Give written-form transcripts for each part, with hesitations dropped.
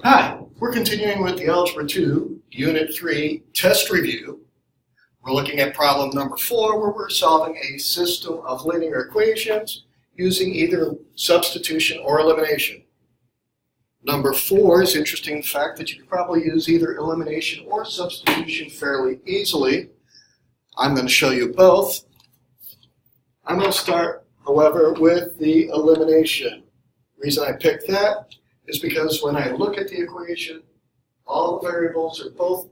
Hi, we're continuing with the Algebra 2, Unit 3 test review. We're looking at problem number 4, where we're solving a system of linear equations using either substitution or elimination. Number 4 is interesting in the fact that you could probably use either elimination or substitution fairly easily. I'm going to show you both. I'm going to start, however, with the elimination. The reason I picked that is because when I look at the equation, all the variables are both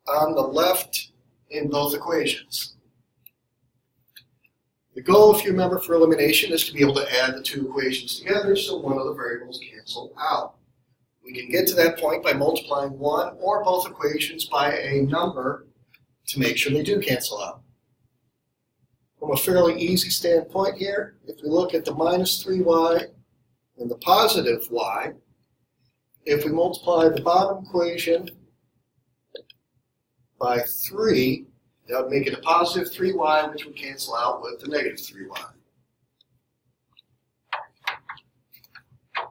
on the left in both equations. The goal, if you remember, for elimination is to be able to add the two equations together so one of the variables cancel out. We can get to that point by multiplying one or both equations by a number to make sure they do cancel out. From a fairly easy standpoint here, if we look at the minus 3y and the positive y, if we multiply the bottom equation by 3, that would make it a positive 3y, which would cancel out with the negative 3y.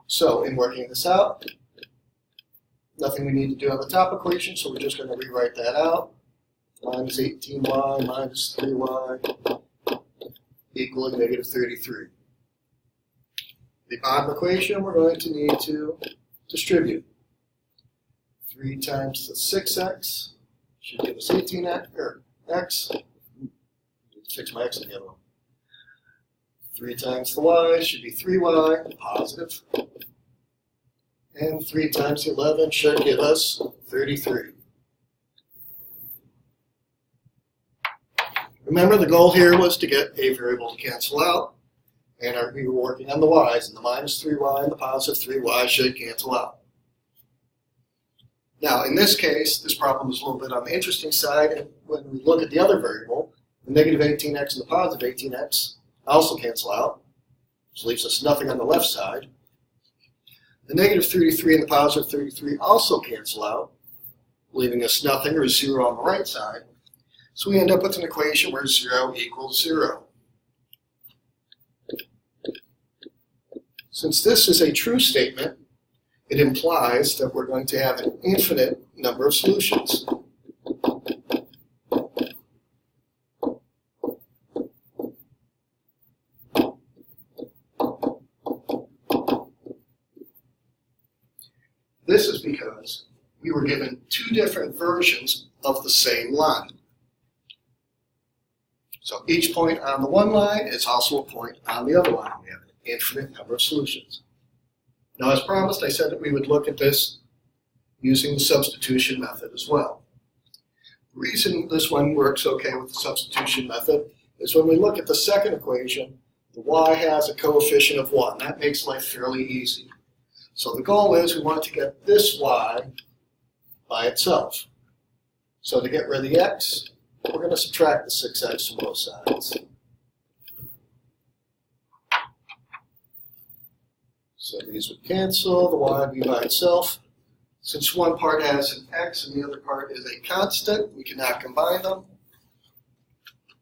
So, in working this out, nothing we need to do on the top equation, so we're just going to rewrite that out. Minus 18y minus 3y equaling negative 33. The bottom equation we're going to need to distribute. 3 times the 6x should give us 18x, or x. Fix my x in the other one. 3 times the y should be 3y, positive. And 3 times the 11 should give us 33. Remember, the goal here was to get a variable to cancel out. And we were working on the y's, and the minus 3y and the positive 3y should cancel out. Now, in this case, this problem is a little bit on the interesting side, and when we look at the other variable, the negative 18x and the positive 18x also cancel out, which leaves us nothing on the left side. The negative 33 and the positive 33 also cancel out, leaving us nothing or 0 on the right side. So we end up with an equation where 0 equals 0. Since this is a true statement, it implies that we're going to have an infinite number of solutions. This is because we were given two different versions of the same line. So each point on the one line is also a point on the other line. We have an infinite number of solutions. Now, as promised, I said that we would look at this using the substitution method as well. The reason this one works okay with the substitution method is when we look at the second equation, the y has a coefficient of 1. That makes life fairly easy. So the goal is we want to get this y by itself. So to get rid of the x, we're going to subtract the 6x from both sides. So these would cancel, the y would be by itself. Since one part has an x and the other part is a constant, we cannot combine them.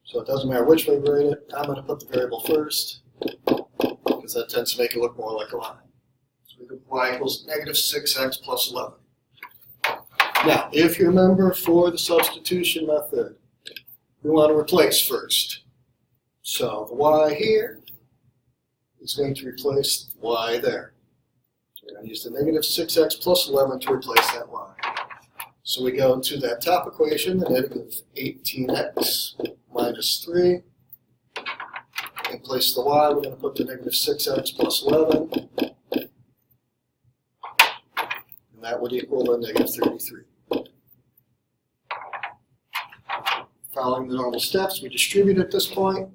So it doesn't matter which way we write it. I'm going to put the variable first, because that tends to make it look more like a line. So we do y equals negative 6x plus 11. Now, if you remember, for the substitution method, we want to replace first. So the y here is going to replace the y there. We're going to use the negative 6x plus 11 to replace that y. So we go to that top equation, the negative 18x minus 3. In place of the y, we're going to put the negative 6x plus 11. And that would equal the negative 33. Following the normal steps, we distribute at this point.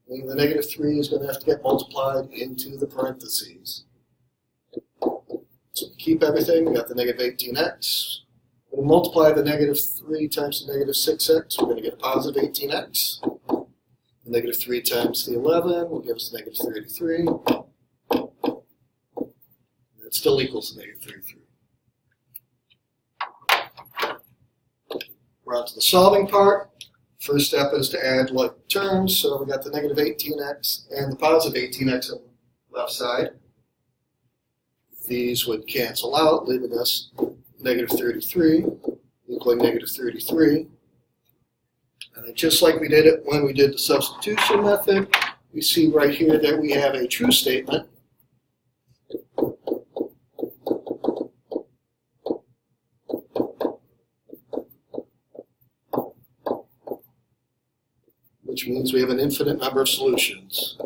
And the negative 3 is going to have to get multiplied into the parentheses. So to keep everything, we got the negative 18x. We'll multiply the negative 3 times the negative 6x. We're going to get a positive 18x. The negative 3 times the 11 will give us the negative 33. And it still equals the negative 33. We're on to the solving part. First step is to add like terms, so we got the negative 18x and the positive 18x on the left side. these would cancel out, leaving us negative 33 equaling negative 33. And then just like we did it when we did the substitution method, we see right here that we have a true statement. Which means we have an infinite number of solutions.